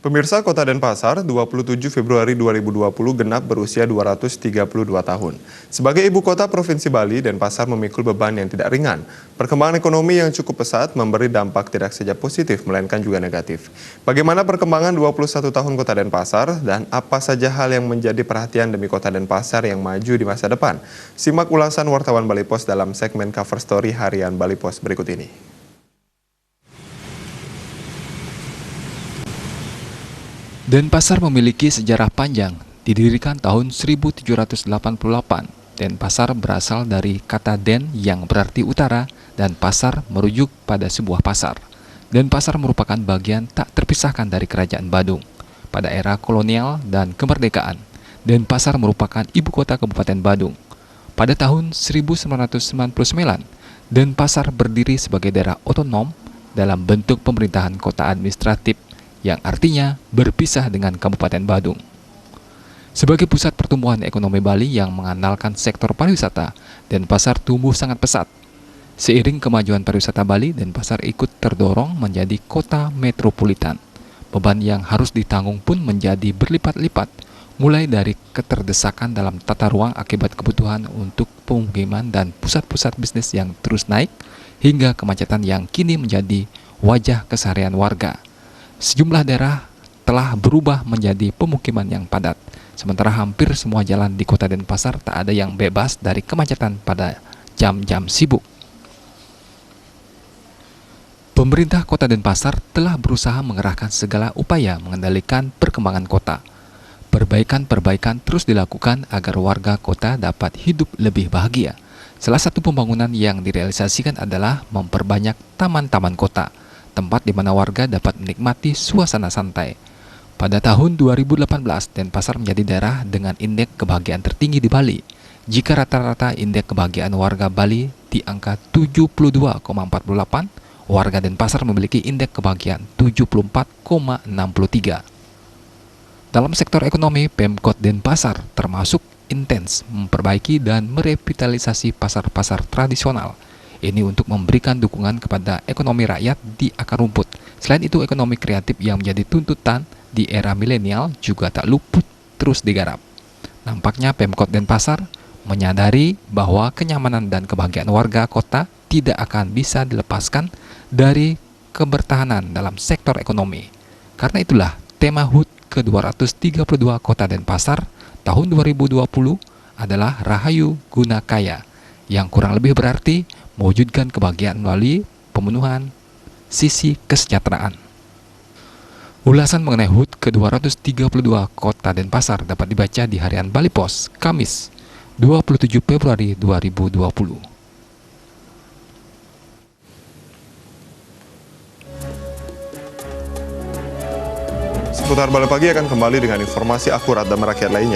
Pemirsa, Kota Denpasar, 27 Februari 2020 genap berusia 232 tahun. Sebagai ibu kota Provinsi Bali, Denpasar memikul beban yang tidak ringan. Perkembangan ekonomi yang cukup pesat memberi dampak tidak saja positif, melainkan juga negatif. Bagaimana perkembangan 21 tahun Kota Denpasar dan apa saja hal yang menjadi perhatian demi Kota Denpasar yang maju di masa depan? Simak ulasan wartawan Bali Post dalam segmen Cover Story Harian Bali Post berikut ini. Denpasar memiliki sejarah panjang. Didirikan tahun 1788. Denpasar berasal dari kata den yang berarti utara dan pasar merujuk pada sebuah pasar. Denpasar merupakan bagian tak terpisahkan dari Kerajaan Badung. Pada era kolonial dan kemerdekaan, Denpasar merupakan ibu kota Kabupaten Badung. Pada tahun 1999, Denpasar berdiri sebagai daerah otonom dalam bentuk pemerintahan kota administratif yang artinya berpisah dengan Kabupaten Badung. Sebagai pusat pertumbuhan ekonomi Bali yang mengandalkan sektor pariwisata, Denpasar tumbuh sangat pesat. Seiring kemajuan pariwisata Bali, Denpasar ikut terdorong menjadi kota metropolitan. Beban yang harus ditanggung pun menjadi berlipat-lipat, mulai dari keterdesakan dalam tata ruang akibat kebutuhan untuk pemukiman dan pusat-pusat bisnis yang terus naik, hingga kemacetan yang kini menjadi wajah keseharian warga. Sejumlah daerah telah berubah menjadi pemukiman yang padat, sementara hampir semua jalan di Kota Denpasar tak ada yang bebas dari kemacetan pada jam-jam sibuk. Pemerintah Kota Denpasar telah berusaha mengerahkan segala upaya mengendalikan perkembangan kota. Perbaikan-perbaikan terus dilakukan agar warga kota dapat hidup lebih bahagia. Salah satu pembangunan yang direalisasikan adalah memperbanyak taman-taman kota, tempat di mana warga dapat menikmati suasana santai. Pada tahun 2018, Denpasar menjadi daerah dengan indeks kebahagiaan tertinggi di Bali. Jika rata-rata indeks kebahagiaan warga Bali di angka 72,48, warga Denpasar memiliki indeks kebahagiaan 74,63. Dalam sektor ekonomi, Pemkot Denpasar termasuk intens memperbaiki dan merevitalisasi pasar-pasar tradisional. Ini untuk memberikan dukungan kepada ekonomi rakyat di akar rumput. Selain itu, ekonomi kreatif yang menjadi tuntutan di era milenial juga tak luput terus digarap. Nampaknya Pemkot Denpasar menyadari bahwa kenyamanan dan kebahagiaan warga kota tidak akan bisa dilepaskan dari kebertahanan dalam sektor ekonomi. Karena itulah tema HUT ke-232 Kota Denpasar tahun 2020 adalah Rahayu Guna Kaya, yang kurang lebih berarti mewujudkan kebahagiaan melalui pemenuhan sisi kesejahteraan. Ulasan mengenai HUT ke-232 Kota Denpasar dapat dibaca di Harian Bali Post, Kamis, 27 Februari 2020. Seputar Bali Pagi akan kembali dengan informasi akurat dan merakyat lainnya.